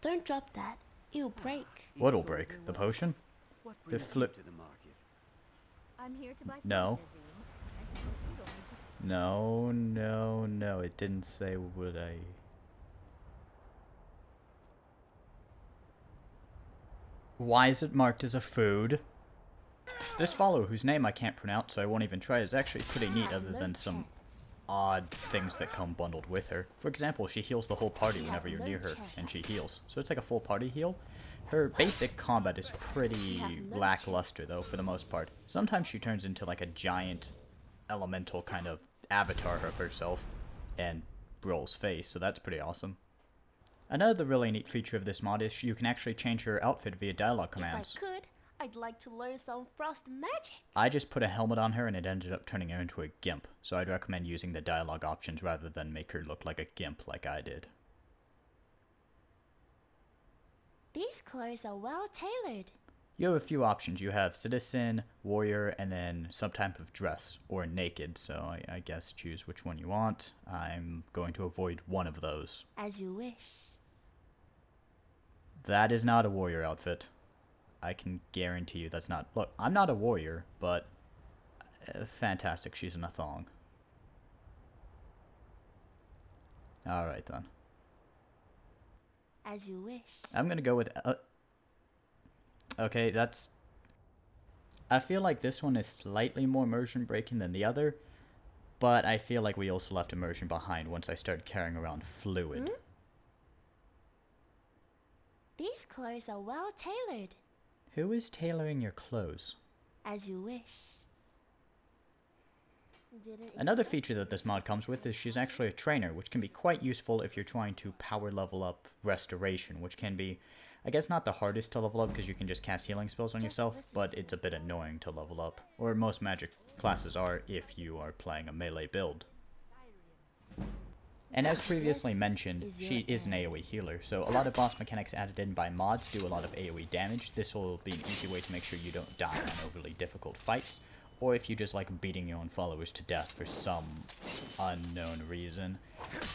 Don't drop that. It'll break. What'll break? The potion? What The brings you flip. to the market? I'm here to buy food, No. Nazim. I suppose you don't need to. No, no, no. It didn't say would I. Why is it marked as a food? This follower, whose name I can't pronounce, so I won't even try, is actually pretty neat other than some odd things that come bundled with her. For example, she heals the whole party whenever you're near her, and she heals. So it's like a full party heal. Her basic combat is pretty lackluster, though, for the most part. Sometimes she turns into like a giant elemental kind of avatar of herself and rolls face, so that's pretty awesome. Another really neat feature of this mod is you can actually change her outfit via dialog commands. If I could, I'd like to learn some frost magic. I just put a helmet on her and it ended up turning her into a gimp, so I'd recommend using the dialogue options rather than make her look like a gimp like I did. These clothes are well tailored. You have a few options. You have citizen, warrior, and then some type of dress, or naked, so I guess choose which one you want. I'm going to avoid one of those. As you wish. That is not a warrior outfit. I can guarantee you that's not. Look, I'm not a warrior, but fantastic, she's in a thong. Alright then. As you wish. I'm gonna go with... okay, that's... I feel like this one is slightly more immersion breaking than the other, but I feel like we also left immersion behind once I started carrying around fluid. These clothes are well tailored. Who is tailoring your clothes? As you wish. Another feature that this mod comes with is she's actually a trainer, which can be quite useful if you're trying to power level up restoration, which can be, I guess, not the hardest to level up because you can just cast healing spells on yourself, but it's a bit annoying to level up, or most magic classes are if you are playing a melee build. And as previously mentioned, she is an AoE healer, so a lot of boss mechanics added in by mods do a lot of AoE damage. This will be an easy way to make sure you don't die on overly difficult fights, or if you just like beating your own followers to death for some unknown reason.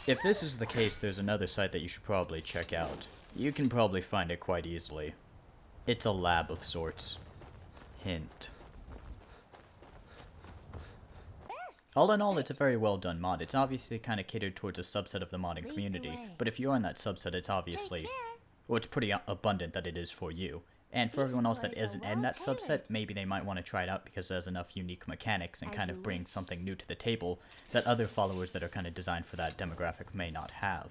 If this is the case, there's another site that you should probably check out. You can probably find it quite easily. It's a lab of sorts. Hint. All in all, it's a very well done mod. It's obviously kind of catered towards a subset of the modding community, but if you're in that subset, it's obviously, well, it's pretty abundant that it is for you. And for everyone else that isn't in that subset, maybe they might want to try it out because it has enough unique mechanics and kind of bring something new to the table that other followers that are kind of designed for that demographic may not have.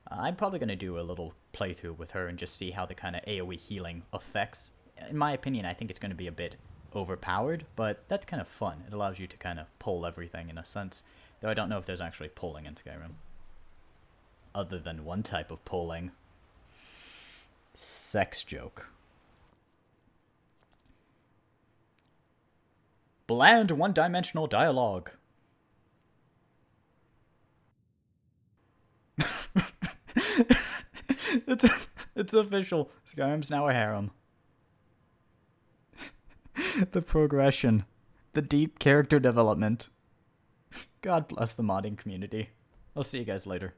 I'm probably going to do a little playthrough with her and just see how the kind of AoE healing affects. In my opinion, I think it's going to be a bit overpowered, but that's kind of fun. It allows you to kind of pull everything in a sense, though I don't know if there's actually pulling in Skyrim. Other than one type of pulling. Sex joke. Bland one-dimensional dialogue. It's official. Skyrim's now a harem. The progression. The deep character development. God bless the modding community. I'll see you guys later.